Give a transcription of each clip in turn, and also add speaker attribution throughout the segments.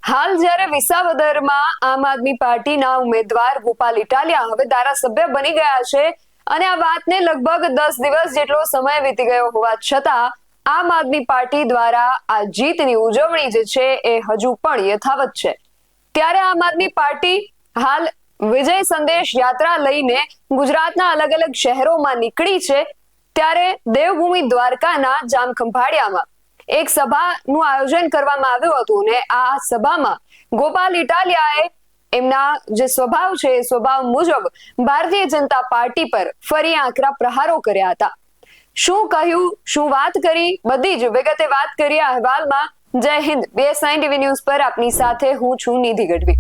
Speaker 1: હાલ જ્યારે વિસાવદરમાં આમ આદમી પાર્ટીના ઉમેદવાર ગોપાલ ઇટાલિયા હવે ધારાસભ્ય બની ગયા છે અને આ વાતને લગભગ 10 દિવસ જેટલો સમય વીતી ગયો હોવા છતાં આમ આદમી પાર્ટી દ્વારા આ જીતની ઉજવણી જે છે એ હજુ પણ યથાવત છે। ત્યારે આમ આદમી પાર્ટી હાલ વિજય સંદેશ યાત્રા લઈને ગુજરાતના અલગ અલગ શહેરોમાં નીકળી છે। ત્યારે દેવભૂમિ દ્વારકાના જામખંભાળિયામાં એક સભાનું આયોજન કરવામાં આવ્યું હતું ને આ સભામાં ગોપાલ ઇટાલિયાએ એમના જે સ્વભાવ છે એ સ્વભાવ મુજબ ભારતીય જનતા પાર્ટી પર ફરી આકરા પ્રહારો કર્યા હતા। શું કહ્યું, શું વાત કરી, બધી જ વિગતે વાત કરી આ અહેવાલમાં। જય હિન્દ, BS9 TV ન્યૂઝ પર આપની સાથે હું છું નિધિ ગઢવી।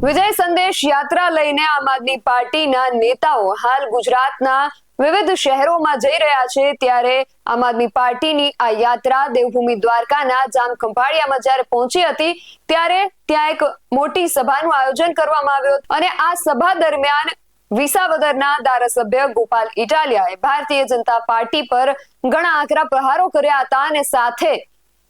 Speaker 1: વિજય સંદેશ યાત્રા લઈને આમ આદમી પાર્ટીના નેતાઓ હાલ ગુજરાતના વિવિધ શહેરોમાં જઈ રહ્યા છે। ત્યારે આમ આદમી પાર્ટીની આ યાત્રા દેવભૂમિ દ્વારકાના જામખંભાળિયામાં જ્યારે પહોંચી હતી ત્યારે ત્યાં એક મોટી સભાનું આયોજન કરવામાં આવ્યું અને આ સભા દરમિયાન વિસાવદરના ધારાસભ્ય ગોપાલ ઇટાલિયાએ ભારતીય જનતા પાર્ટી પર ઘણા આકરા પ્રહારો કર્યા હતા અને સાથે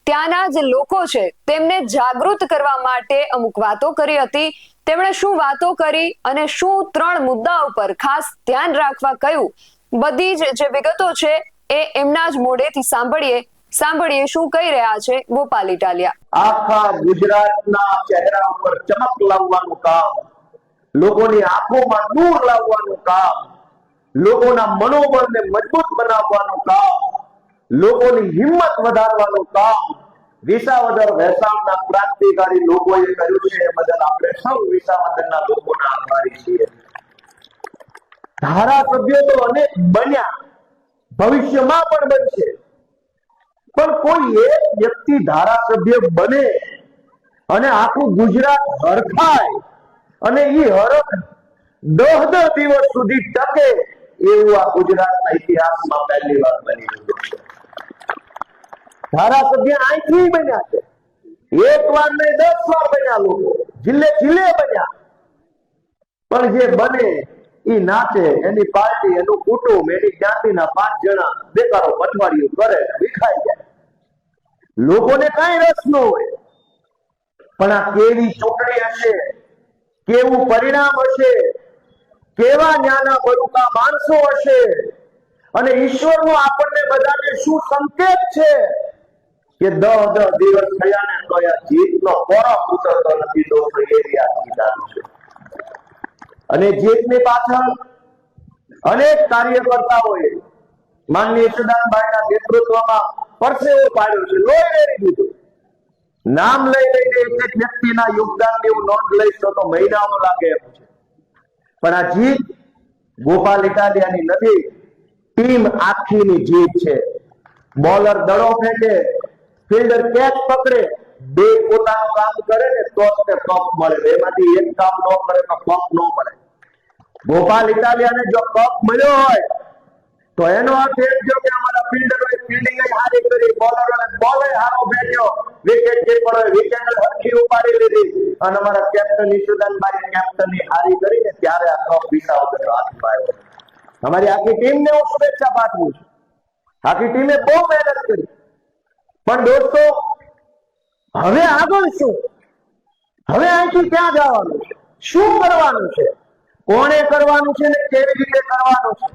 Speaker 1: ત્યાંના જે લોકો છે તેમને જાગૃત કરવા માટે અમુક વાતો કરી હતી। તેમણે શું વાતો કરી અને શું 3 મુદ્દાઓ પર ખાસ ધ્યાન રાખવા કહ્યું, બધી જ જે વિગતો છે એ એમના જ મોઢેથી સાંભળીએ શું કહી રહ્યા છે ગોપાલ ઇટાલિયા।
Speaker 2: આખા ગુજરાતના ચહેરા ઉપર ચમક લાવવાનું કામ, લોકોની આંખોમાં નૂર લાવવાનું કામ, લોકોના મનોબળને મજબૂત બનાવવાનું કામ, લોકોની હિંમત વધારવાનું કામ વિસાવદર વહેસાણના ક્રાંતિકારી લોકોએ કર્યું છે। એ બદલ આપણે સૌ વિસાવદરના લોકોના આભારી છીએ। ધારાસભ્યો તો અનેક બન્યા, ભવિષ્યમાં પણ બનશે, પણ કોઈ એક વ્યક્તિ ધારાસભ્ય બને અને આખું ગુજરાત હરખાય અને એ હરખ 10 દિવસ સુધી ટકે એવું આ ગુજરાતના ઇતિહાસમાં પહેલી વાર બની રહ્યું છે। ધારાસભ્ય અહીંથી બન્યા છે, એક વાર નહીં 10 વાર બન્યા, લોકો જિલ્લે જિલ્લે બન્યા, પણ જે બને એ નાચે, એની પાર્ટી, એનું કુટુંબ, એની જ્ઞાતિના 5 જણા બેકારો પટવાડીઓ કરે, વિખાઈ જાય, લોકોને કઈ રસ ન હોય। પણ આ કેવી ચૂંટણી હશે, કેવું પરિણામ હશે, કેવા ન્યાના બરુકા માણસો હશે અને ઈશ્વરનો આપણને બધાને શું સંકેત છે કે 10 દિવસ થયા ને તો આ જીતનો પરખ ઉતરતો નથી દોસ્તો, એવી આ જીત આવી છે। અને જીતની પાછળ અનેક કાર્યકર્તાઓએ માનનીય યશોદાનભાઈના નેતૃત્વમાં પરસેવો પાડ્યો છે, લોહી રેડી દીધું। નામ લઈ લઈને એક વ્યક્તિના યોગદાનની હું નોંધ લઈશ તો મહિનાઓ લાગે એમ છે, પણ આ જીત ગોપાલ ઇટાલિયાની નથી, ટીમ આખીની જીત છે। બોલર દડો ફેંકે, ફિલ્ડર કેચ પકડે, બે પોતાનું કામ કરે ને તો જ કપ મળે, બેમાંથી એક કામ ન કરે તો કપ ન મળે। ગોપાલ ઇટાલિયાને જો કપ મળ્યો હોય તો એનો અર્થ એ થયો કે અમારા ફિલ્ડરોએ ફિલ્ડિંગ હારી કરી, બોલરોએ બોલ હારો ફેંક્યો, વિકેટ કીપરોએ વિકેટ હરખી ઉપાડી લીધી અને અમારા કેપ્ટન ઈશુદાનભાઈ કેપ્ટનની હારી કરીને ત્યારે આ કપ વિસાવદરનો હાથમાં આવ્યો। અમારી આખી ટીમને હું શુભેચ્છા પાઠવું છું, આખી ટીમે બહુ મહેનત કરી। પણ દોસ્તો, હવે આગળ શું? હવે અહીંથી ક્યાં જવાનું છે, શું કરવાનું છે, કોણે કરવાનું છે ને કેવી રીતે કરવાનું છે,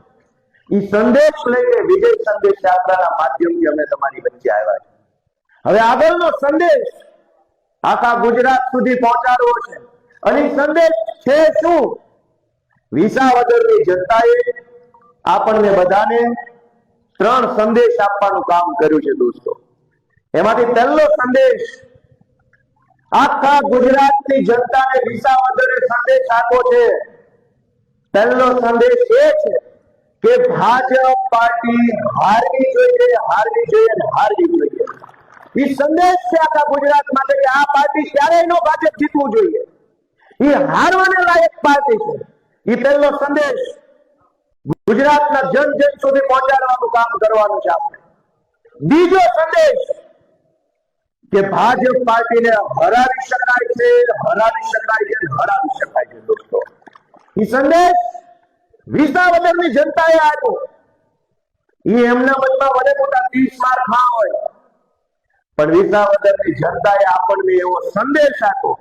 Speaker 2: એ સંદેશ લઈને વિજય સંદેશ યાત્રાના માધ્યમથી અમે તમારી વચ્ચે આવ્યા છે। હવે આગળનો સંદેશ આખા ગુજરાત સુધી પહોંચાડવો છે અને સંદેશ છે શું? વિસાવદરની જનતાએ આપણને બધાને 3 સંદેશ આપવાનું કામ કર્યું છે દોસ્તો। એમાંથી પહેલો સંદેશ આખા ગુજરાતની જનતાને વિસાવદરે સંદેશ આપ્યો છે। પહેલો સંદેશ એ છે કે ભાજપ પાર્ટી હારવી જોઈએ, હારવી જોઈએ, હારવી જોઈએ। એ સંદેશ છે આખા ગુજરાત માટે કે આ પાર્ટી ક્યારેય નો ભાજપ જીતવું જોઈએ, એ હારવાને લાયક પાર્ટી છે। એ પહેલો સંદેશ ગુજરાતના જન સુધી પહોંચાડવાનું કામ કરવાનું છે આપણે। બીજો સંદેશ કે ભાજપ પાર્ટીને હરાવી શકાય છે, હરાવી શકાય છે, હરાવી શકાય છે દોસ્તો। એ સંદેશ વિસાવદરની જનતાએ આપ્યો। એ એમના મનમાં વડે મોટા 30 માર ખા હોય, પણ વિસાવદરની જનતાએ આપણને એવો સંદેશ આપ્યો,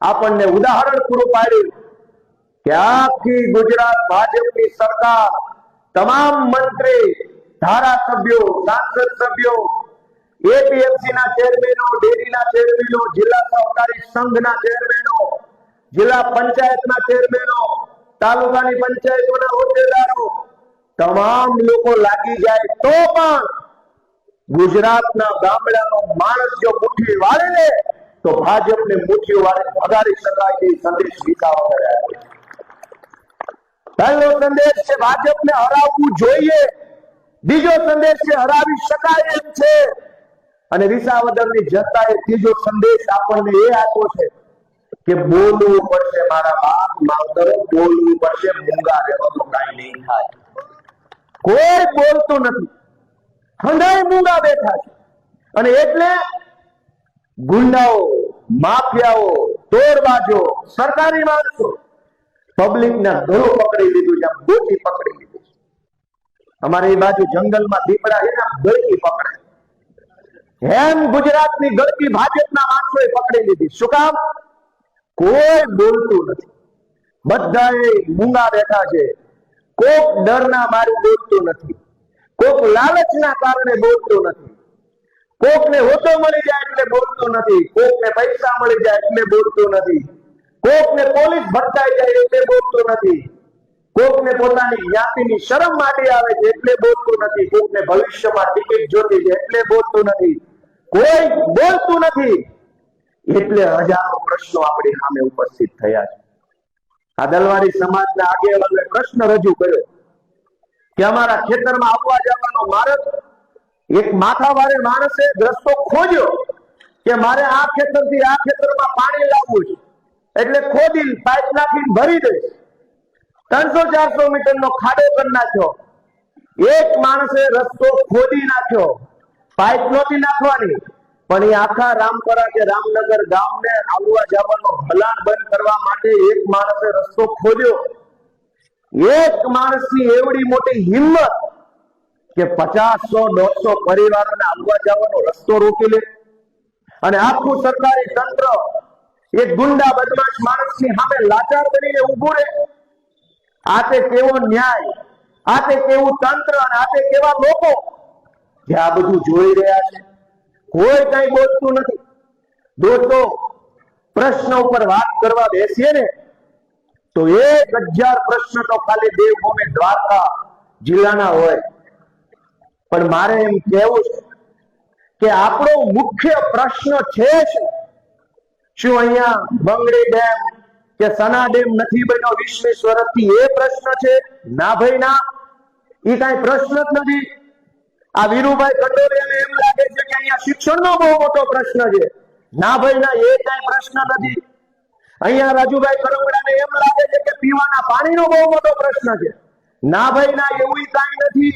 Speaker 2: આપણને ઉદાહરણ પૂરું પાડ્યું કે આખી ગુજરાત ભાજપની સરકાર, તમામ મંત્રી, ધારાસભ્યો, સાંસદ સભ્યો, એપીએમસી ના ચેરમેનો, ડેરીના ચેરમેનો, જિલ્લા સહકારી સંઘના ચેરમેનો, જિલ્લા પંચાયતના ચેરમેનો, તાલુકાની પંચાયતોના હોદ્દેદારો, તમામ લોકો લાગી જાય તો પણ ગુજરાતના ગામડાનો માણસ જો મુઠ્ઠી વાળે ને તો ભાજપને મુઠ્ઠી વાળે ભગાડી શકાય તે સંદેશ વિસાવદર આપ્યો. પહેલો સંદેશ છે ભાજપને હરાવવું જોઈએ, બીજો સંદેશ છે હરાવી શકાય એમ છે, અને વિસાવદરની જનતાએ ત્રીજો સંદેશ આપણને એ આપ્યો છે કે બોલવું પડશે મારા બાપ માવતરો, બોલવું પડશે, મૂંગા રહેવાનું કાંઈ નહીં થાય. કોઈ બોલતું નથી, હંધાઈ મૂંગા બેઠા છે, અને એટલે ગુંડાઓ, માફિયાઓ, તોડબાજો, સરકારી માણસો પબ્લિકના ગળું પકડી લીધું છે, ગોચી પકડી લીધું છે. અમારે એ બાજુ જંગલમાં દીપડા છે ને ગળકી પકડે, એમ ગુજરાતની ગળકી ભાજપના માણસોએ પકડી લીધી. શું કામ? કોઈ બોલતું નથી, બધાએ મૂંગા બેઠા છે. કોક ડરના મારે બોલતું નથી, કોક લાલચના કારણે બોલતું નથી, કોકને હોદ્દો મળી જાય એટલે બોલતું નથી, કોકને પૈસા મળી જાય એટલે બોલતું નથી, કોકને પોલીસ ભટકાઈ જાય એટલે બોલતું નથી, કોકને પોતાની જ્ઞાતિની શરમ માટે આવે છે એટલે બોલતું નથી, કોકને ભવિષ્યમાં ટિકિટ જોતી છે એટલે બોલતું નથી. કોઈ બોલતું નથી એટલે હજારો પ્રશ્નો આપણી સામે ઉપસ્થિત થયા છે. આ દલવાડી સમાજના આગેવાનોએ પ્રશ્ન રજૂ કર્યો કે અમારા ખેતરમાં આવવા જવાનો માર્ગ, એક માથાવાળે માણસે રસ્તો ખોજ્યો કે મારે આ ખેતરથી આ ખેતરમાં પાણી લાવવું છે, એટલે ખોદી પાઇપ નાખીને ભરી દઈશ. 300-400 મીટરનો ખાડો કરી નાખ્યો. એક માણસે રસ્તો ખોદી નાખ્યો, પાઇપ નહોતી નાખવાની, પણ એ આખા રામપરા કે રામનગર ગામને આવવા જવાનો હલાણ બંધ કરવા માટે એક માણસે રસ્તો ખોદ્યો. એક માણસની એવડી મોટી હિંમત કે 50-100-150 પરિવારોને આવવા જવાનો રસ્તો રોકી લે, અને આખું સરકારી તંત્ર એક ગુંડા બદમાશ માણસની સામે લાચાર બનીને ઊભું રહે. આ તે કેવો ન્યાય, આ તે કેવું તંત્ર, અને આ તે કેવા લોકો જે આ બધું જોઈ રહ્યા છે. કોઈ કઈ બોલતું નથી. દોસ્તો, પ્રશ્ન ઉપર વાત કરવા બેસીએ ને તો 1000 પ્રશ્ન તો ખાલી દેવભૂમિ દ્વારકા જિલ્લાના હોય. પણ મારે એમ કહેવું છે કે આપણો મુખ્ય પ્રશ્ન છે શું અહીંયા બંગડી ડેમ કે સના ડેમ નથી બન્યો 20 વર્ષથી? એ પ્રશ્ન છે? ના ભાઈ ના, એ કઈ પ્રશ્ન જ નથી. આ વીરુભાઈ કંડોરિયાને એમ લાગે છે કે અહીંયા શિક્ષણનો બહુ મોટો પ્રશ્ન છે. ના ભાઈ ના, એ કઈ પ્રશ્ન નથી. અહીંયા રાજુભાઈ કરમડાને એમ લાગે છે કે પીવાના પાણીનો બહુ મોટો પ્રશ્ન છે. ના ભાઈ ના, એવું કઈ નથી.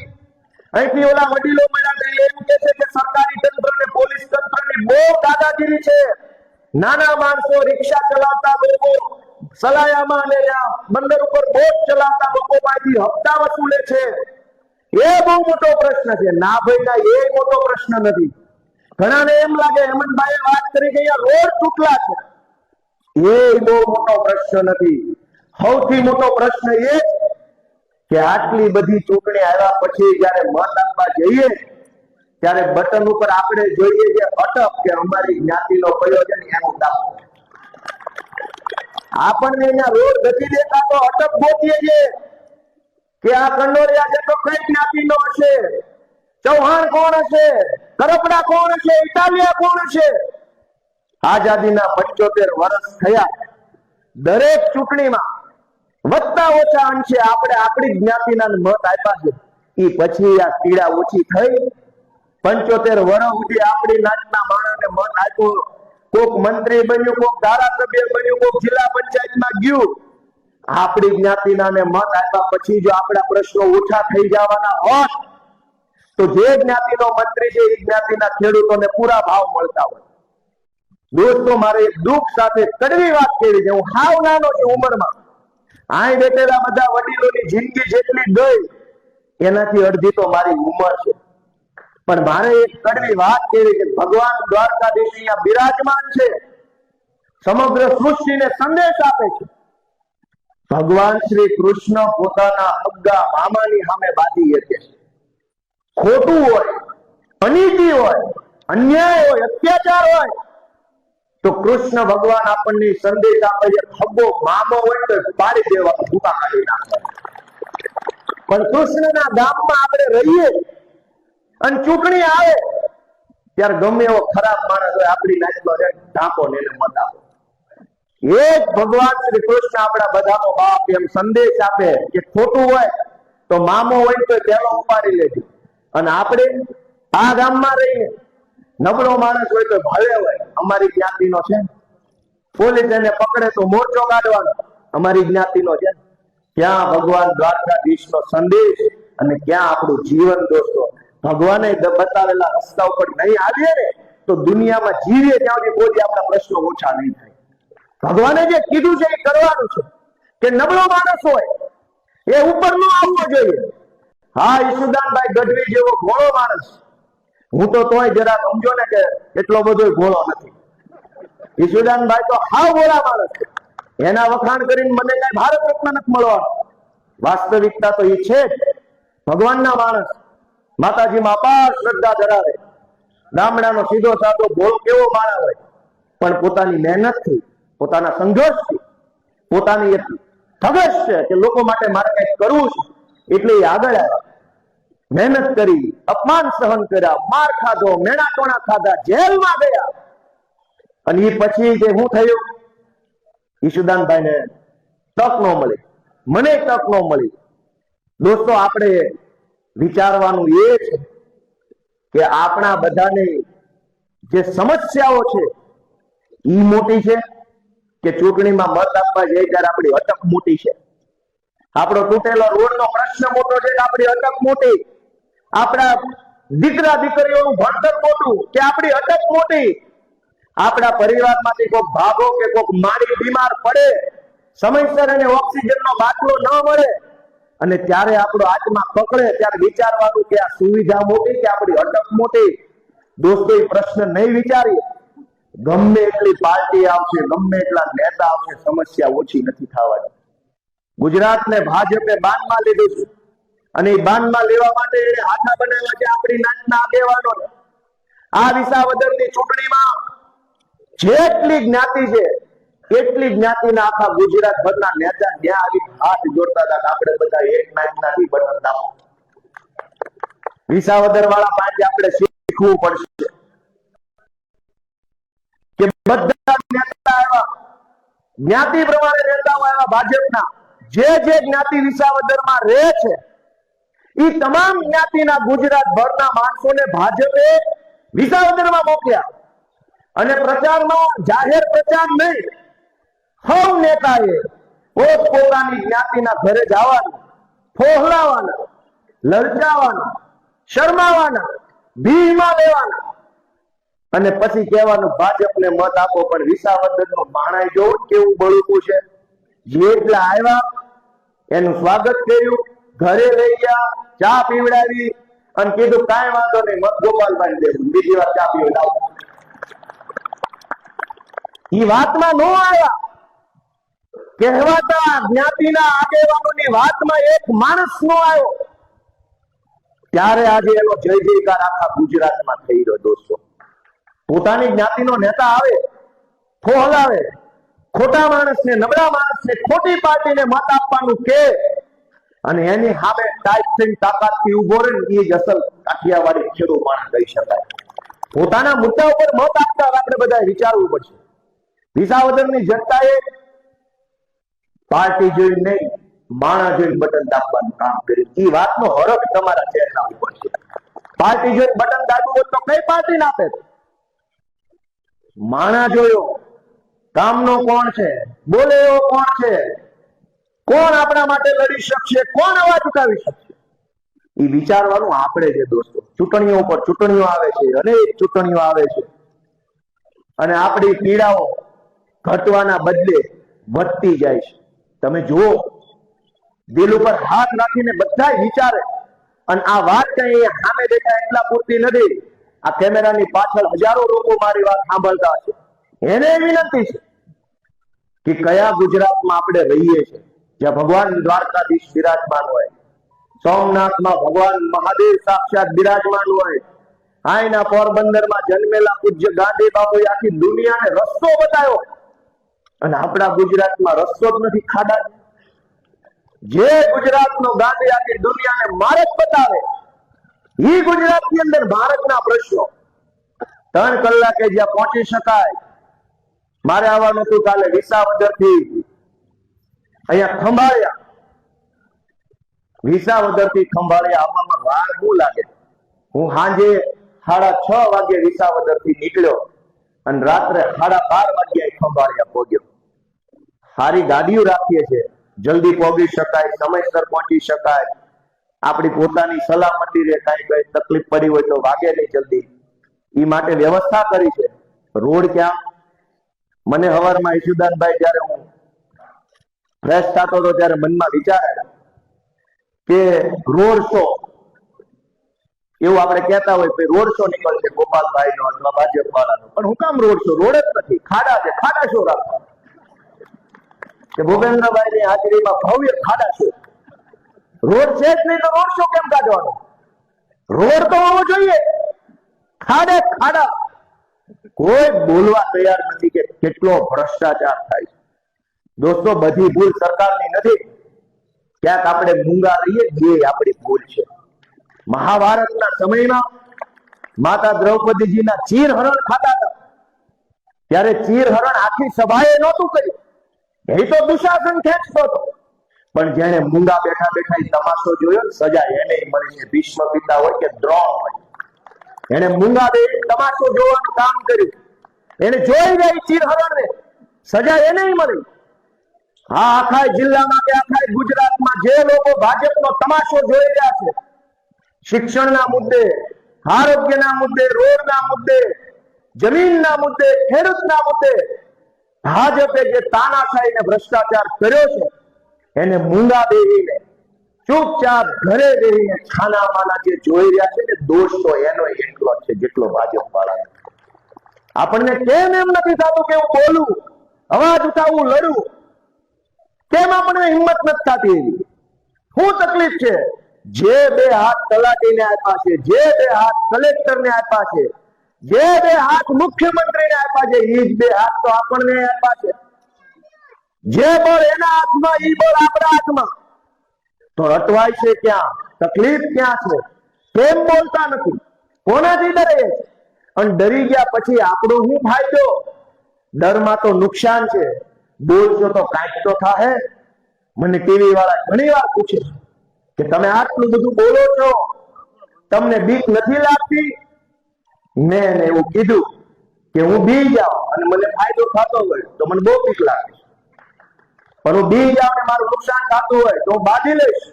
Speaker 2: અહીંથી ઓલા વડીલો મળ્યા એમ કે છે કે સરકારી તંત્ર ને પોલીસ તંત્રની બહુ દાદાગીરી છે. નાના માણસો, રિક્ષા ચલાવતા લોકો, સલાયામાં અને બંદર ઉપર બોટ ચલાવતા લોકો પાસેથી હપ્તા વસૂલે છે. એ બહુ મોટો પ્રશ્ન છે. ના ભાઈ ના, એ મોટો પ્રશ્ન નથી. ઘણાને એમ લાગે, હેમંતભાઈએ વાત કરી કે અહીંયા રોડ તૂટલા છે, એ બહુ મોટો પ્રશ્ન નથી. સૌથી મોટો પ્રશ્ન એ કે આટલી બધી ચૂંટણી આવ્યા પછી જયારે મત આપવા જઈએ ત્યારે બટન ઉપર આપણે જોઈએ કે અટક કે અમારી જ્ઞાતિનો કયો છે ને એનું દાખલો. આપણને અહીંયા રોડ ગતિ દેતા તો અટક ગોતીએ છીએ કે આ કંડોરિયા છે તો કઈ જ્ઞાતિનો હશે, ચૌહાણ કોણ હશે, કરપડા કોણ હશે, ઇટાલિયા કોણ હશે. આઝાદીના 75 વર્ષ થયા. દરેક ચૂંટણીમાં વધતા ઓછા અંશે આપણે આપણી જ્ઞાતિના મત આપ્યા છે. એ પછી આ પીડા ઓછી થઈ. 75 વર્ષ સુધી આપણી નાતના માણસને મત આપ્યો. કોક મંત્રી બન્યું, કોક ધારાસભ્ય બન્યું, કોક જિલ્લા પંચાયતમાં ગયું. આપણી જ્ઞાતિના ને મત આપ્યા પછી જો આપણા પ્રશ્નો ઓછા થઈ જવાના હોત તો જે જ્ઞાતિનો મંત્રી છે એ જ્ઞાતિના ખેડૂતોને પૂરા ભાવ મળતા હોય. દોસ્તો, મારે એક દુઃખ સાથે કડવી વાત કરી છે. હું હાવ નાનો છું ઉંમરમાં. અહીં બેઠેલા બધા વડીલોની જિંદગી જેટલી ગઈ એનાથી અડધી તો મારી ઉંમર છે. પણ મારે એક કડવી વાત કહેવી કે ભગવાન દ્વારકાધીશ અહીંયા બિરાજમાન છે, સમગ્ર સૃષ્ટિને સંદેશ આપે છે. ભગવાન શ્રી કૃષ્ણ પોતાના હગ્ગા મામાની સામે બાજી શકે છે. ખોટું હોય, અનીતિ હોય, અન્યાય હોય, અત્યાચાર હોય તો કૃષ્ણ ભગવાન આપણને સંદેશ આપે છે, હગ્ગો મામો હોય તો પાડી દેવા, ભૂકા કાઢી નાખવા. પણ કૃષ્ણના ગામમાં આપણે રહીએ અને ચૂંટણી આવે ત્યારે ગમે એવો ખરાબ માણસ હોય આપણી નાચનો ઢાંકો ને એને મત આપો. એક ભગવાન શ્રી કૃષ્ણ આપણા બધાનો બાપ એમ સંદેશ આપે કે ખોટું હોય તો મામો હોય તો પેલો ઉપાડી લેજો, અને આપણે આ ગામમાં રહીને નબળો માણસ હોય તો ભલે હોય, અમારી જ્ઞાતિનો છે, પોલીસ એને પકડે તો મોરચો કાઢવાનો, અમારી જ્ઞાતિનો છે. ક્યાં ભગવાન દ્વારકાધીશનો સંદેશ અને ક્યાં આપણું જીવન. દોસ્તો, ભગવાને બતાવેલા રસ્તા ઉપર નહીં આવીએ ને તો દુનિયામાં જીવીએ ત્યાં સુધી કોઈ આપણા પ્રશ્નો ઓછા નહીં થાય. ભગવાને જે કીધું છે એ કરવાનું છે કે નબળો માણસ હોય એ ઉપર નો આવવો જોઈએ. હા, ઈશુદાનભાઈ ગઢવી જેવો ભોળો માણસ, હું તો તોય જરા સમજો ને કે એટલો બધો ભોળો નથી. ઈશુદાનભાઈ તો હાવ ભોળા માણસ છે, એના વખાણ કરીને મને કઈ ભારત રત્ન નથી મળવાનો. વાસ્તવિકતા તો એ છે જ. ભગવાનના માણસ માતાજીમાં અપાર શ્રદ્ધા ધરાવે, ગામડાનો સીધો સાધો ભોળો કેવો માણસ હોય પણ પોતાની મહેનતથી, પોતાના સંઘર્ષથી, પોતાની એક ધગશ છે કે લોકો માટે મારે કંઈક કરવું છે એટલે એ આગળ આવ્યા, મહેનત કરી, અપમાન સહન કર્યા, માર ખાધો, મેણા ટોણા ખાધા, જેલમાં ગયા. અને એ પછી જે શું થયું, ઈશુદાનભાઈને તક ન મળી, મને તક ન મળી. દોસ્તો, આપણે વિચારવાનું એ છે કે આપણા બધાને જે સમસ્યાઓ છે એ મોટી છે કે ચૂંટણીમાં મત આપવા જાય ત્યારે આપણી અટક મોટી છે. આપણો તૂટેલો રોડનો પ્રશ્ન મોટો છે કે આપણી અટક મોટી, આપણા દીકરા દીકરીઓનું ભણતર મોટું કે આપણી અટક મોટી, આપણા પરિવારમાંથી કોઈક ભાગો કે કોઈક મારી બીમાર પડે, સમયસર એને ઓક્સિજનનો બાટલો ન મળે અને ત્યારે આપણો આત્મા પકડે ત્યારે વિચારવાનું કે આ સુવિધા મોટી કે આપણી અટક મોટી. દોસ્તો, એ પ્રશ્ન નહીં વિચારીએ. ગમે એટલી પાર્ટી આવશે, ગમે એટલા નેતા આવશે, સમસ્યા ઓછી નથી થવાની. ગુજરાતને ભાજપે બાનમાં લીધું છે અને એ બાનમાં લેવા માટે એને હાથા બનાવ્યા છે આપણી નાચના આગેવાનો. આ વિસાવદરની ચૂંટણીમાં જેટલી જ્ઞાતિ છે એટલી જ્ઞાતિના આખા ગુજરાત ભરના નેતા ત્યાં આવી હાથ જોડતા હતા કે આપણે બધા એક નાચના થી બનતા. વિસાવદર વાળા પાસે આપણે શીખવું પડશે કે બધા નેતા આવ્યા, જ્ઞાતિ પ્રમાણે નેતાઓ આવ્યા ભાજપના. જે જ્ઞાતિ વિસાવદરમાં રહે છે એ તમામ જ્ઞાતિના ગુજરાત ભરના માણસોને ભાજપે વિસાવદરમાં મોકલ્યા અને પ્રચારમાં, જાહેર પ્રચાર નહીં, સૌ નેતાએ પોતપોતાની જ્ઞાતિના ઘરે જવાનું, ફોહલાવાના, લલચાવાના, શરમાવાના, ભીમાં લેવાના અને પછી કહેવાનું ભાજપને મત આપો. પણ વિસાવદરનું માણાઈ જોવું કેવું બળુકું છે. જેટલા આવ્યા એનું સ્વાગત કર્યું, ઘરે લઈ ગયા, ચા પીવડાવી અને કીધું કાંઈ વાંધો નહીં, મત ગોપાલભાઈ દેવું, બીજી વાર ચા પીવડાવ. એ વાતમાં ન આવ્યા. કહેવાતા જ્ઞાતિના આગેવાનોની વાતમાં એક માણસ નો આવ્યો ત્યારે આજે એનો જય જયકાર આખા ગુજરાતમાં થઈ રહ્યો. દોસ્તો, પોતાની જ્ઞાતિનો નેતા આવે, ફોહલાવે, ખોટા માણસને, નબળા માણસને, ખોટી પાર્ટીને મત આપવાનું કે અને એની સામે ટાઈટ થઈને તાકાતથી ઉભો રહે ને એ જ અસલ કાઠિયાવાડી ખેડૂત માણસ કહી શકાય. પોતાના મુદ્દા ઉપર મત આપતા આપણે બધા વિચારવું પડશે. વિસાવદરની જનતાએ પાર્ટી જોઈને નહીં, માણા જોઈને બટન દાબવાનું કામ કર્યું. એ વાતનો હરખ તમારા ચહેરા ઉપર છે. પાર્ટી જોઈને બટન દાબવું હોય તો કઈ પાર્ટી ના આપે? માણા જોયો, કામનો કોણ છે, બોલે એવો કોણ છે, કોણ આપણા માટે લડી શકશે, કોણ અવાજ ઉઠાવી શકશે, એ વિચારવાનું આપણે છે. દોસ્તો, ચૂંટણીઓ પર ચૂંટણીઓ આવે છે, અનેક ચૂંટણીઓ આવે છે અને આપણી પીડાઓ ઘટવાના બદલે વધતી જાય છે. તમે જુઓ, દિલ ઉપર હાથ રાખીને બધા વિચારે અને આ વાત કઈ અહીંયા સામે બેઠા એટલા પૂરતી નથી, આ કેમેરાની પાછળ હજારો લોકો મારી વાત સાંભળતા હશે. એને વિનંતી છે કે કયા ગુજરાતમાં આપણે રહીએ છીએ, જ્યાં ભગવાન દ્વારકાધીશ બિરાજમાન હોય, સોમનાથમાં ભગવાન મહાદેવ સાક્ષાત બિરાજમાન હોય, અહીંના પોરબંદરમાં જન્મેલા પૂજ્ય ગાંધી બાપુએ આખી દુનિયાને રસ્તો બતાવ્યો, અને આપણા ગુજરાતમાં રસ્તો જ નથી, ખાડા. જે ગુજરાતનો ગાંધી આખી દુનિયાને માર્ગ બતાવે, એ ગુજરાતની અંદર ભારતના પ્રશ્નો 3 કલાકે જ્યાં પહોંચી શકાય. મારે આવવાનું હતું કાલે વિસાવદર થી અહીંયા ખંભાળિયા, વિસાવદર થી ખંભાળિયા આવવામાં વાર શું લાગે? હું સાંજે 6:30 વાગે વિસાવદર થી નીકળ્યો અને રાત્રે 12:30 વાગ્યા ખંભાળિયા પહોંચ્યો. સારી ગાડીઓ રાખીએ છીએ, જલ્દી પહોંચી શકાય, સમયસર પહોંચી શકાય, આપણી પોતાની સલામતી રે, કઈ તકલીફ પડી હોય તો વાગે નહીં જલ્દી, એ માટે વ્યવસ્થા કરી છે. રોડ ક્યાં? મને હવારમાં ઈશુદાનભાઈ જયારે હું ફ્રેશ થતો હતો ત્યારે મનમાં વિચાર આવ્યો કે રોડ શો, એવું આપણે કહેતા હોય રોડ શો નીકળશે ગોપાલભાઈ નો અથવા ભાજપ વાળાનો, પણ હું કામ રોડ શો? રોડ જ નથી, ખાડા છે, ખાડા શો રાખવા કે ભૂપેન્દ્રભાઈ ની હાજરીમાં ભવ્ય ખાડા શો. રોડ છે જ નહીં તો રોડ શો કેમ કાઢવાનો? રોડ તો હોવો જોઈએ, ખાડે ખાડા. કોઈ બોલવા તૈયાર નથી કે કેટલો ભ્રષ્ટાચાર થાય છે. દોસ્તો, બધી ભૂલ સરકારની નથી, ક્યાંક આપણે મૂંગા રહીએ, જે આપણી ભૂલ છે. મહાભારતના સમયમાં માતા દ્રૌપદીજીના ચીરહરણ ખાતા હતા, ત્યારે ચીરહરણ આખી સભાએ નહોતું કર્યું, એ તો દુશાસન ખેંચતો હતો, પણ જેને મૂંગા બેઠા બેઠા તમાશો જોયો, સજા એને મળી છે. ભીષ્મ પિતા હોય કે દ્રોણ હોય, એને મૂંગા બે તમાશો જોવાનું કામ કર્યું, એને જોઈ ગઈ ચીરહરણને, સજા એને મળી. હા, આખા જિલ્લામાં કે આખા ગુજરાતમાં જે લોકો ભાજપનો તમાશો જોઈ રહ્યા છે, શિક્ષણના મુદ્દે, આરોગ્યના મુદ્દે, રોડના મુદ્દે, જમીનના મુદ્દે, ખેડૂતના મુદ્દે ભાજપે જે તાનાશાહી ને ભ્રષ્ટાચાર કર્યો છે, એને મૂંગા બેહીને ચૂપચાપ ઘરે બેહીને છાનામાના જે જોઈ રહ્યા છે ને, દોષ તો એનો એટલો છે જેટલો ભાજપ વાળા. આપણને કેમ એમ નથી થતું કે હું બોલું, અવાજ ઉઠાવું, લડું? કેમ આપણને હિંમત નથી થતી? શું તકલીફ છે? જે 2 હાથ તલાટીને આપ્યા છે, જે 2 હાથ કલેક્ટરને આપ્યા છે, જે 2 હાથ મુખ્યમંત્રીને આપ્યા છે, એ જ 2 હાથ તો આપણને આપ્યા છે. જે બળ એના હાથમાં, એ બળ આપણા હાથમાં. તો અટવાય છે ક્યાં? તકલીફ ક્યાં છે? કેમ બોલતા નથી? કોનાથી ડરે? અને ડરી ગયા પછી આપણો શું ફાયદો? ડરમાં તો નુકસાન છે. બોલશો તો કાંઈક તો થાય. મને ટીવી વાળા ઘણી વાર પૂછે કે તમે આટલું બધું બોલો છો, તમને બીક નથી લાગતી? મેં એવું કીધું કે હું બી જાઉં અને મને ફાયદો થતો હોય તો મને બહુ બીક લાગે, પણ હું બી જાઉં ને મારું નુકસાન થતું હોય તો હું બાંધી લઈશ.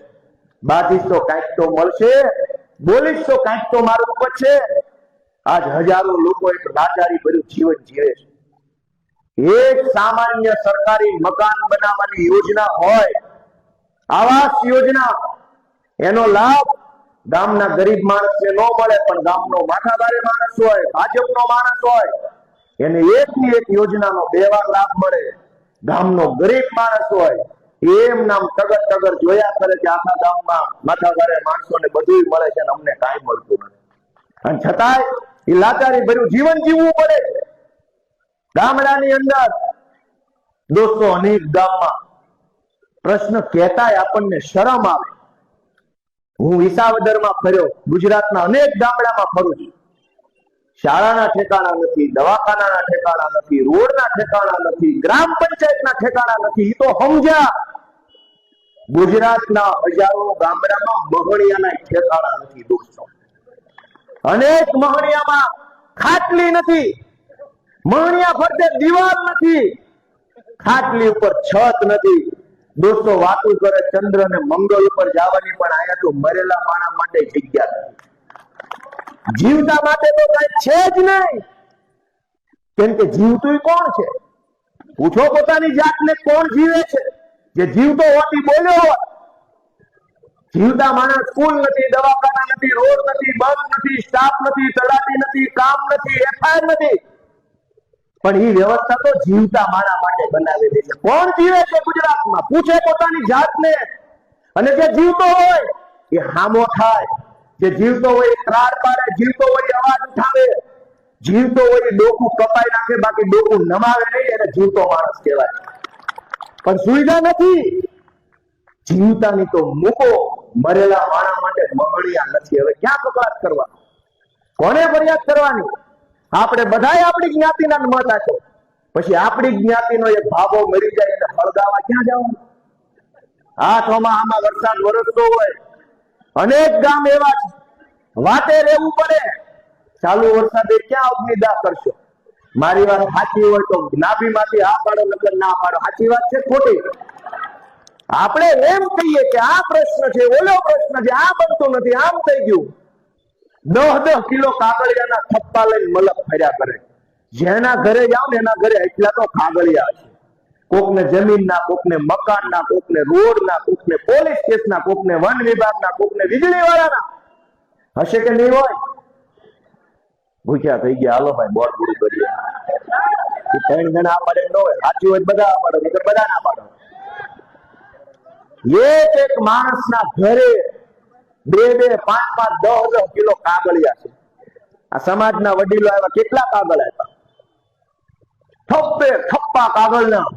Speaker 2: બાંધીશ તો કાંઈક તો મળશે, બોલીશ તો કાંઈક તો મારું ઉપર છે. આજ હજારો લોકો એક લાચારી ભર્યું જીવન જીવે છે. એક સામાન્ય સરકારી મકાન બનાવવાની યોજના હોય, આવાસ યોજના, એનો લાભ ગામના ગરીબ માણસને ન મળે, પણ ગામનો માથાભારે માણસ હોય, ભાજપનો માણસ હોય, એને એકની એક યોજનાનો 2 વાર લાભ મળે. ગામનો ગરીબ માણસ હોય, એમ નામ ટગર જોયા કરે કે આખા ગામમાં માથાભારે માણસોને બધું મળે છે, અમને કાંઈ મળતું નથી. અને છતાંય એ લાચારી ભર્યું જીવન જીવવું પડે. ગામડાની અંદર દોસ્તો, અનેક ગામમાં પ્રશ્ન કહેતાય આપણને શરમ આવે. હું વિસાવદરમાં ફર્યો, ગુજરાતના અનેક ગામડામાં ફરું છું. શાળાના ઠેકાણા નથી, દવાખાનાના ઠેકાણા નથી, રોડના ઠેકાણા નથી, ગ્રામ પંચાયતના ઠેકાણા નથી. એ તો સમજ્યા. ગુજરાતના હજારો ગામડામાં મહણિયાના ઠેકાણા નથી દોસ્તો. અનેક મહણિયામાં ખાટલી નથી, મહણિયા ફરતે દિવાલ નથી, ખાટલી ઉપર છત નથી. દોસ્તો, વાતું કરે ચંદ્ર ને મંગળ ઉપર જવાની, પણ આયા તો મરેલા માણસ માટે જગ્યા નથી. જીવતા માટે તો કઈ છે જ નહીં. કેમ કે જીવતું કોણ છે? પૂછો પોતાની જાતને, કોણ જીવે છે? જે જીવતો હોતી બોલ્યો હોત, જીવતા માણસ સ્કૂલ નથી, દવાખાના નથી, રોડ નથી, બસ નથી, સ્ટાફ નથી, તલાટી નથી, કામ નથી, એફઆઈઆર નથી. પણ એ વ્યવસ્થા તો જીવતા માણસ માટે બનાવેલી છે. કોણ જીવે છે ગુજરાતમાં? પૂછે પોતાની જાતને. અને જે જીવતો હોય એ હામો થાય, જે જીવતો હોય એ ત્રાડ પાડે, જીવતો હોય એ અવાજ ઉઠાવે, જીવતો હોય એ ડોકું કપાઈ નાખે, બાકી ડોકું નમાવે નહીં, એને જીવતો માણસ કહેવાય. પણ સુવિધા નથી. જીવતાની તો મૂકો, મરેલા માણસ માટે મગળિયા નથી. હવે ક્યાં કકળાટ કરવા? કોને ફરિયાદ કરવાની? આપણે બધાય આપણી જ્ઞાતિના મત આપ્યો, પછી આપણી જ્ઞાતિનો એક ભાગો મરી જાય એટલે હળગાવા ક્યાં જવાનું? આ ચોમાસામાં વરસાદ વરસતો હોય, અનેક ગામ એવા છે, વાતે રહેવું પડે. ચાલુ વરસાદે ક્યાં અગ્નિદાહ કરશો? મારી વાત સાચી હોય તો નાભીમાંથી આ પાડો, નકર ના પાડો. સાચી વાત છે ખોટી? આપણે એમ કહીએ કે આ પ્રશ્ન છે, ઓલો પ્રશ્ન છે, આ બનતું નથી, આમ થઈ ગયું. 10 કિલો કાગળિયાના થપ્પા લઈને મલક ફર્યા કરે. જેના ઘરે જાવ ને એના ઘરે એટલા તો કાગળિયા છે. કોકને જમીનના, કોકને મકાનના, કોકને રોડના, કોકને પોલીસ કેસના, કોકને વન વિભાગના, કોકને વીજળી વાળાના. હશે કે નહીં હોય? ભૂખ્યા થઈ ગયા, હાલો ભાઈ બોર્ડ પૂરું કરીએ. 3 જણા આ પાડે ન હોય, સાચી હોય બધા આ પાડો, નકર બધા ના પાડો. એક માણસના ઘરે 2, 5, 10 કિલો કાગળિયા છે. આ સમાજના વડીલો આવ્યા, કેટલા કાગળ આપ્યા? થપ્પા કાગળના.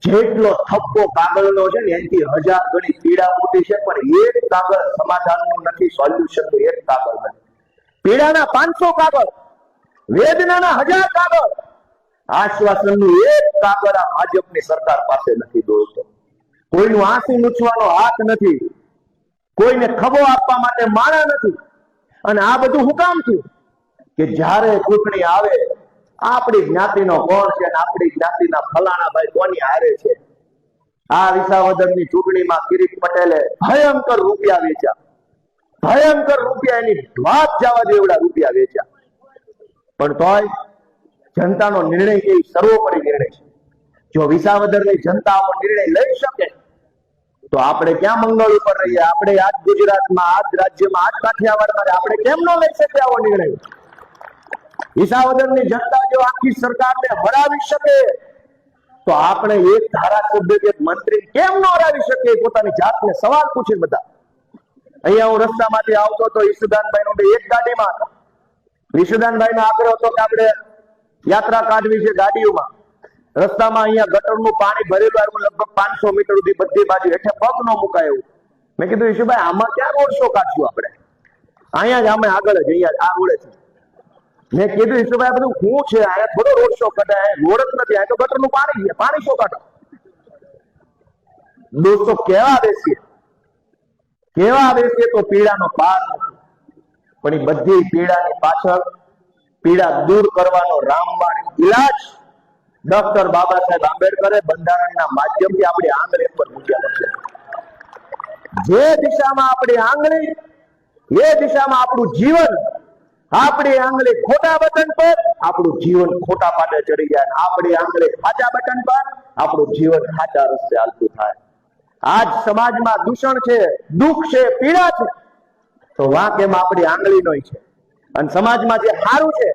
Speaker 2: જેટલો થપ્પો કાગળનો છે ને એનાથી 1000 ગણી પીડા મોટી છે, પણ એક કાગળ સમાધાનનું નથી, સોલ્યુશન નું એક કાગળ નથી. પીડાના 500 કાગળ, વેદનાના 1000 કાગળ, આશ્વાસનનું એક કાગળ આ ભાજપની સરકાર પાસે નથી. દોસ્તો, કોઈનું આંસુ લૂછવાનો હાથ નથી, કોઈને ખભો આપવા માટે માણા નથી. અને આ બધું હું કામ થયું કે જ્યારે ચૂંટણી આવે, આપણી જ્ઞાતિનો કોણ છે અને આપણી જ્ઞાતિના ફલાણા ભાઈ કોની હારે છે. આ વિસાવદરની ચૂંટણીમાં કિરીટ પટેલે ભયંકર રૂપિયા વેચ્યા, ભયંકર રૂપિયા, એની વાત જવા દે એવડા રૂપિયા વેચ્યા. પણ તોય જનતાનો નિર્ણય એ સર્વોપરી નિર્ણય છે. જો વિસાવદરની જનતા આવો નિર્ણય લઈ શકે તો આપણે ક્યાં મંગળ ઉપર રહીએ? આપણે આજ ગુજરાતમાં, આજ રાજ્યમાં, આજ કાઠિયાવાડમાં આપણે કેમ ન લઈ શકીએ આવો નિર્ણય? વિસાવદરની જનતા જો આખી સરકારને હરાવી શકે તો આપણે એક ધારાસભ્ય કે મંત્રી કેમ ન હરાવી શકીએ? પોતાની જાતને સવાલ પૂછે બધા. અહીંયા હું રસ્તામાંથી આવતો તો ઈશુદાનભાઈ નું એક ગાડીમાં હતા. ઈશુદાનભાઈ નો આગ્રહ હતો કે આપણે યાત્રા કાઢવી છે ગાડીઓમાં. રસ્તામાં અહીંયા ગટરનું પાણી ભરેલું આવ્યું, લગભગ 500 મીટર સુધી બધી બાજુ હેઠે પગ ન મુકાય એવું. મેં કીધું ઈશુભાઈ આમાં ક્યાં રોડ શો કાઢશું આપણે? અહીંયા જ અમે આગળ જ અહીંયા આ રોડે છે. મેં કીધું ઈશુભાઈ બધું શું છે? અહીંયા થોડો રોડ શો કઢાય, રોડ જ નથી, આ તો ગટરનું પાણી છે, પાણી શો કાઢો? દોસ્તો, કેવા બેસીએ તો પીડાનો પાર નથી. પણ એ બધી પીડાની પાછળ પીડા દૂર કરવાનો રામબાણ ઇલાજ ડોક્ટર બાબા સાહેબ આંબેડકરે બંધારણના માધ્યમથી આપણી આંગળી પર મૂક્યા છે. જે દિશામાં આપણી આંગળી, એ દિશામાં આપણું જીવન. આપણી આંગળી ખોટા બટન પર, આપણું જીવન ખોટા પાટે ચડી જાય. આપણી આંગળી સાચા બટન પર, આપણું જીવન સાચા રસ્તે હાલતું થાય. આજ સમાજમાં દૂષણ છે, દુઃખ છે, પીડા છે, તો વાંક એમાં આપણી આંગળીનો છે. અને સમાજમાં જે સારું છે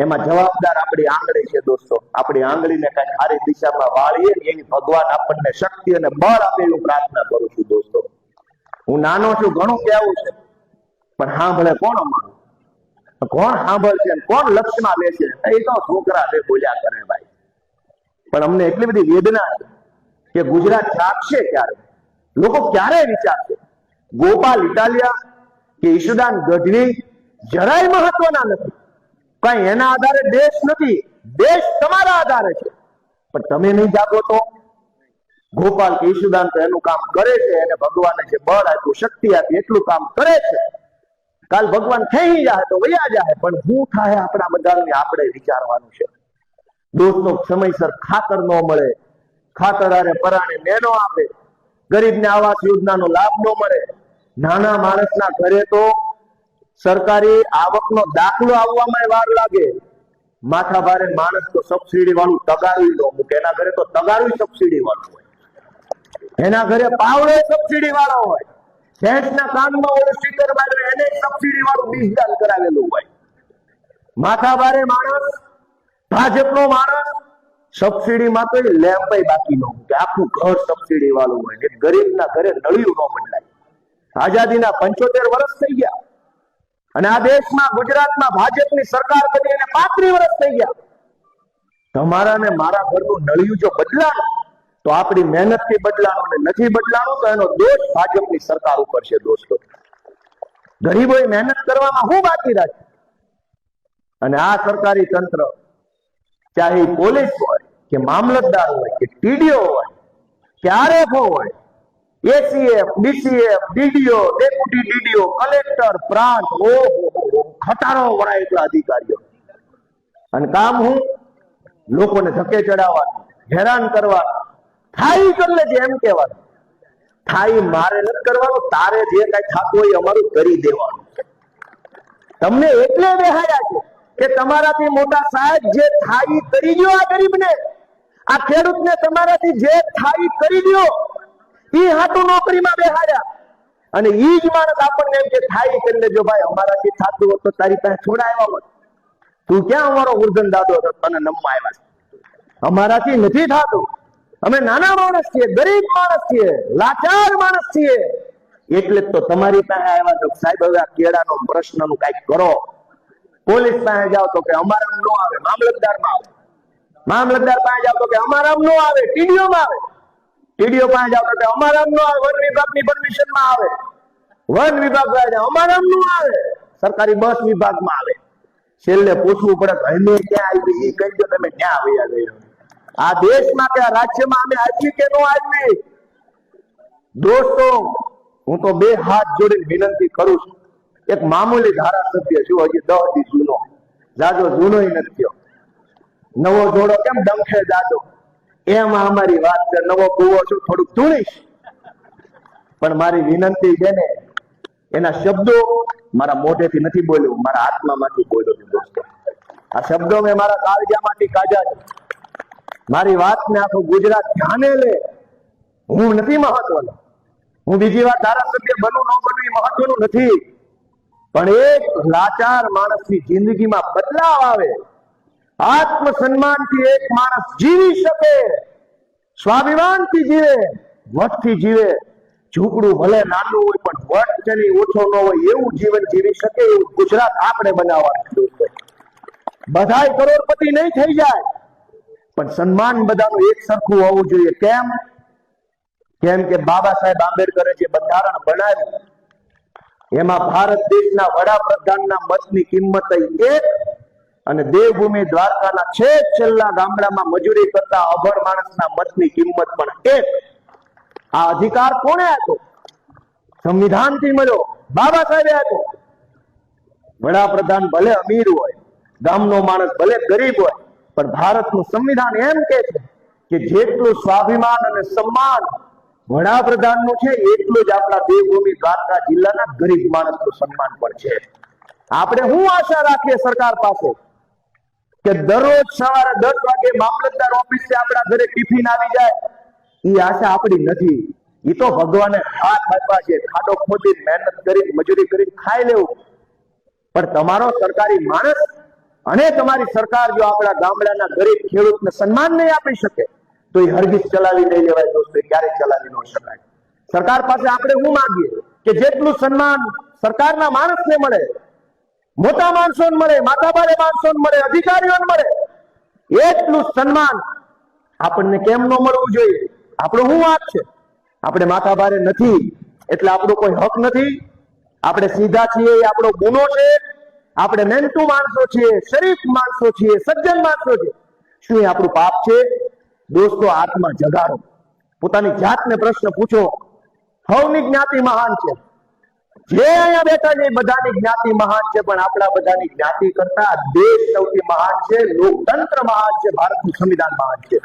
Speaker 2: એમાં જવાબદાર આપણી આંગળી છે. દોસ્તો, આપણી આંગળીને કઈ સારી દિશામાં વાળીએ ને એની ભગવાન આપણને શક્તિ અને બળ આપે એવું પ્રાર્થના કરું છું. દોસ્તો, હું નાનો છું, ઘણું કહેવું છે, પણ સાંભળે કોણ? અમારું કોણ સાંભળશે? કોણ લક્ષ્યમાં લેશે? એ તો છોકરા છે, બોલ્યા કરે ભાઈ. પણ અમને એટલી બધી વેદના છે કે ગુજરાત જાગશે ક્યારે? લોકો ક્યારે વિચારશે? ગોપાલ ઇટાલિયા કે ઈશુદાન ગઢવી જરાય મહત્વના નથી. કઈ એના આધારે દેશ નથી, દેશ તમારા આધારે છે. પણ તમે નહીં જાગો તો ગોપાલ કે ઈશુદાન તો એનું કામ કરે છે, એને ભગવાને જે બળ આપ્યું, શક્તિ આપી, એટલું કામ કરે છે. કાલ ભગવાન થઈ જાય તો વયા જાય, પણ શું થાય આપણા બધાને આપણે વિચારવાનું છે. દોસ્તો, સમયસર ખાતર ન મળે, ખાતર આરે પરાણે નેનો આપે, ગરીબને આવાસ યોજનાનો લાભ ન મળે, નાના માણસના ઘરે તો સરકારી આવકનો દાખલો આવવામાં વાર લાગે. માથા ભારે માણસ તો સબસિડી વાળું તગારું ન મૂકે, એના ઘરે તો તગારું સબસિડી વાળું હોય, એના ઘરે પાવડો સબસિડી વાળો હોય, ભેંસના કાનમાં ઓલું સ્ટીકર માર્યું એને સબસિડી વાળું બીજદાન કરાવેલું હોય. માથાભારે માણસ, ભાજપનો માણસ સબસિડીમાં તો લેમ્પાઈ બાકી ન હોય કે આખું ઘર સબસિડી વાળું હોય કે ગરીબના ઘરે નળિયું ન બદલાય. આઝાદીના 75 વર્ષ થઈ ગયા અને આ દેશમાં ગુજરાતમાં ભાજપની સરકાર બની અને 35 વર્ષ થઈ ગયા. તમારા ને મારા ઘરનું નળિયું જો બદલાનું તો આપણી મહેનતથી બદલાનું અને નથી બદલાનું તો એનો દોષ ભાજપની સરકાર ઉપર છે. દોસ્તો, ગરીબોએ મહેનત કરવામાં શું બાકી રાખ્યું? અને આ સરકારી તંત્ર, ચાહે પોલીસ હોય કે મામલતદાર હોય કે ટીડીઓ હોય કે આરએફઓ હોય, ACF, DCF, DDO, deputy DDO, collector, પ્રાંત, ખટારો વળાયેલા અધિકારીઓ, અને કામ હું લોકોને ધકે ચડાવવાનું, હેરાન કરવાનું. થાય કરી લેજે એમ કહેવાનું. થાય મારે નથી કરવાનું, તારે જે કઈ થતું હોય અમારું કરી દેવાનું. તમને એટલે બેહાયા છે કે તમારાથી મોટા સાહેબ જે થાય કરી દો આ ગરીબને, આ ખેડૂતને તમારાથી જે થાય કરી દો. ઈ હાટું નોકરીમાં બેહાડ્યા અને ઈ જ માણસ આપણને એમ કે થાય કરી લેજો ભાઈ, અમારાથી થતું હોત તો તારી પાસે થોડા આવ્યા હોત. તું ક્યાં અમારો ઉર્ધન દાદો હતો તને નમવા આવ્યા છે? અમારાથી નથી થતું. અમે નાના માણસ છીએ, ગરીબ માણસ છીએ, લાચાર માણસ છીએ. એટલે જ તો તમારી પાસે આવ્યા છો સાહેબ હવે આ કેળાનો પ્રશ્નનું કઈક કરો. પોલીસ પાસે જાઓ તો કે અમારામ નો આવે, મામલતદારમાં આવે. મામલતદાર પાસે જાઓ તો કે અમારામ નો આવે, ટીડીઓમાં આવે. ટીડીઓ પાસે જાઓ તો કે અમારામ નો આવે, વન વિભાગની પરમિશનમાં આવે. વન વિભાગ પાસે અમારામ નો આવે, સરકારી બસ વિભાગમાં આવે. છેલ્લે પૂછવું પડે અમે ક્યાં આવી, એ કહી દો તમે ક્યાં આવ્યા ગયો. આ દેશમાં કે આ રાજ્યમાં અમે આવી કે ન આવી? દોસ્તો, હું તો બે હાથ જોડીને વિનંતી કરું છું. એક મામૂલી ધારાસભ્ય છું, હજી 10 દી જૂનો, જાજો જૂનો નથી થયો. નવો જોડો કેમ ડંખે જાજો, એમાં અમારી વાત છે. નવો કુવો છું, થોડુંક ધૂણીશ. પણ મારી વિનંતી છે ને, એના શબ્દો મારા મોઢેથી નથી બોલ્યું, મારા આત્મામાંથી બોલ્યો છે. દોસ્તો, આ શબ્દો મેં મારા કાળજામાંથી કાઢ્યા છે. મારી વાતને આખું ગુજરાત ધ્યાને લે. હું નથી મહત્વનો, હું બીજી વાર ધારાસભ્ય બનવું ન બનવું એ મહત્વનું નથી. પણ એક લાચાર માણસની જિંદગીમાં બદલાવ આવે, આત્મસન્માનથી એક માણસ જીવી શકે, સ્વાભિમાનથી જીવે, વટથી જીવે. ઝૂંપડું ભલે નાનું હોય પણ વટ તેની ઓછો ન હોય એવું જીવન જીવી શકે એવું ગુજરાત આપણે બનાવવાનું છે. બધાય કરોડપતિ નહીં થઈ જાય પણ સન્માન બધાનું એક સરખું હોવું જોઈએ. કેમ કે બાબા સાહેબ આંબેડકરે જે બંધારણ બનાવ્યું એમાં ભારત દેશના વડાપ્રધાનના મતની કિંમત 1 અને દેવભૂમિ દ્વારકાના છેલ્લા ગામડામાં મજૂરી કરતા અભણ માણસના મતની કિંમત પણ 1. આ અધિકાર કોણે આપ્યો? સંવિધાનથી મળ્યો, બાબા સાહેબે આપ્યો. વડાપ્રધાન ભલે અમીર હોય, ગામનો માણસ ભલે ગરીબ હોય, પણ ભારતનું સંવિધાન એમ કે છે કે જેટલું સ્વાભિમાન અને સન્માન વડાપ્રધાનનું છે એટલું જ આપણા દેવભૂમિ દ્વારકા જિલ્લાના ગરીબ માણસનું સન્માન પણ છે. આપણે શું આશા રાખીએ સરકાર પાસે કે દરરોજ સવારે 10 વાગે મામલતદાર ઓફિસે આપણા ઘરે ટિફિન આવી જાય? એ આશા આપણી નથી. એ તો ભગવાને હાથ આપ્યા છે, ખાડો ખોદી મહેનત કરી મજૂરી કરી ખાઈ લેવું. પણ તમારો સરકારી માણસ અને તમારી સરકાર જો આપણા ગામડાના ગરીબ ખેડૂતને સન્માન નહીં આપી શકે તો એ હરગીજ ચલાવી નહીં લેવાય. દોસ્તો, ક્યારેય ચલાવી ન શકાય. સરકાર પાસે આપણે શું માંગીએ કે જેટલું સન્માન સરકારના માણસને મળે, મોટા માણસોને મળે, માથાભારે માણસોને મળે, અધિકારીઓને મળે, એટલું સન્માન આપણને કેમ ન મળવું જોઈએ? આપણો શું વાંક છે? આપણે માથાભારે નથી એટલે આપણો કોઈ હક નથી? આપણે સીધા છીએ એ આપણો ગુનો છે? આપણે મહેનતુ માણસો છીએ, શરીફ માણસો છીએ, સજ્જન માણસો છીએ, શું એ આપણું પાપ છે? દોસ્તો, આત્મા જગાડો, પોતાની જાતને પ્રશ્ન પૂછો. સૌની જ્ઞાતિ મહાન છે, જે અહીંયા બેઠા છે બધાની જ્ઞાતિ મહાન છે, પણ આપણા બધાની જ્ઞાતિ કરતા દેશ સૌથી મહાન છે, લોકતંત્ર મહાન છે, ભારતનું સંવિધાન મહાન છે.